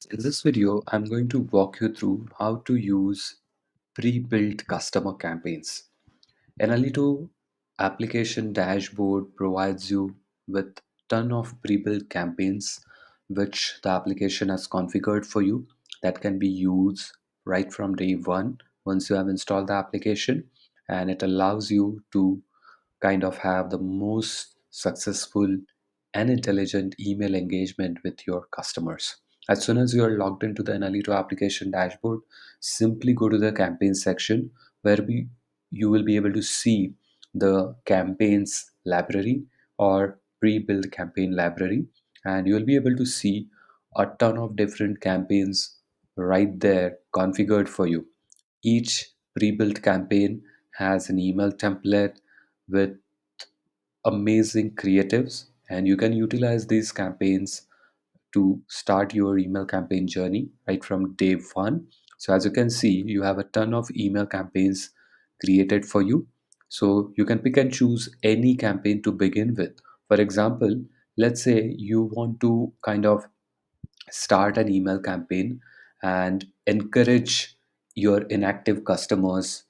In this video, I'm going to walk you through how to use pre-built customer campaigns. An Alito application dashboard provides you with ton of pre-built campaigns which the application has configured for you that can be used right from day one once you have installed the application, and it allows you to kind of have the most successful and intelligent email engagement with your customers. As soon as you are logged into the Analyto application dashboard, simply go to the campaign section where you will be able to see the campaigns library or pre-built campaign library, and you will be able to see a ton of different campaigns right there configured for you. Each pre-built campaign has an email template with amazing creatives, and you can utilize these campaigns to start your email campaign journey right from day one. So as you can see, you have a ton of email campaigns created for you. So you can pick and choose any campaign to begin with. For example, let's say you want to kind of start an email campaign and encourage your inactive customers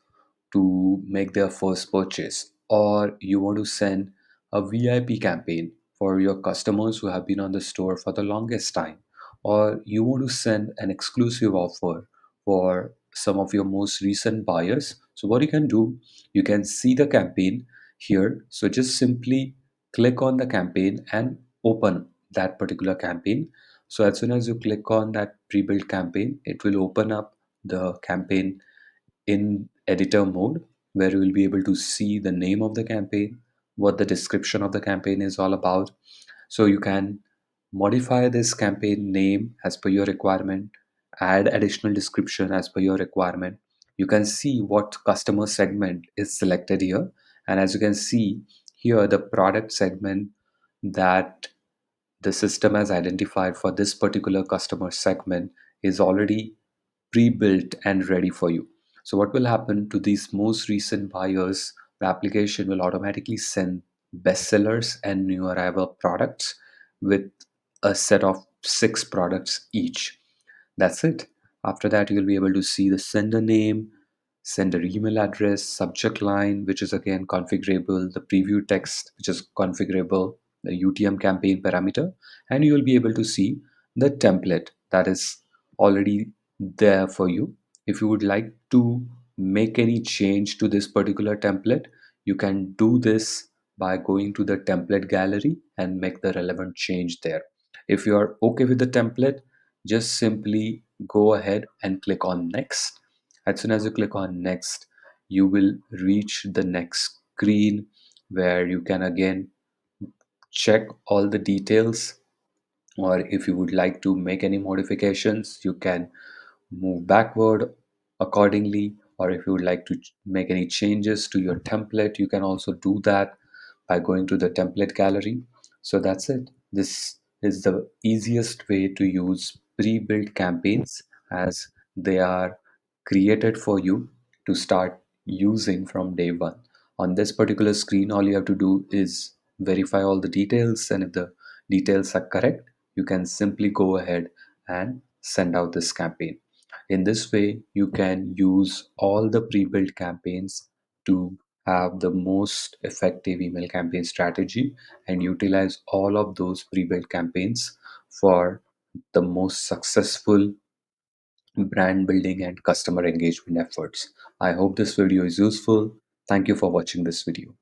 to make their first purchase, or you want to send a VIP campaign for your customers who have been on the store for the longest time, or you want to send an exclusive offer for some of your most recent buyers. So, what you can do, you can see the campaign here. So, just simply click on the campaign and open that particular campaign. So, as soon as you click on that pre built campaign, it will open up the campaign in editor mode, where you will be able to see the name of the campaign, what the description of the campaign is all about. So you can modify this campaign name as per your requirement, add additional description as per your requirement. You can see what customer segment is selected here. And as you can see here, the product segment that the system has identified for this particular customer segment is already pre-built and ready for you. So what will happen to these most recent buyers? The application will automatically send bestsellers and new arrival products with a set of 6 products each. That's it. After that, you'll be able to see the sender name, sender email address, subject line, which is again configurable, the preview text, which is configurable, the UTM campaign parameter, and you will be able to see the template that is already there for you. If you would like to make any change to this particular template, you can do this by going to the template gallery and make the relevant change there. If you are okay with the template, just simply go ahead and click on next. As soon as you click on next, you will reach the next screen where you can again check all the details, or if you would like to make any modifications, you can move backward accordingly, or if you would like to make any changes to your template, you can also do that by going to the template gallery. So that's it. This is the easiest way to use pre-built campaigns, as they are created for you to start using from day one. On this particular screen, all you have to do is verify all the details, and if the details are correct, you can simply go ahead and send out this campaign. In this way, you can use all the pre-built campaigns to have the most effective email campaign strategy and utilize all of those pre-built campaigns for the most successful brand building and customer engagement efforts. I hope this video is useful. Thank you for watching this video.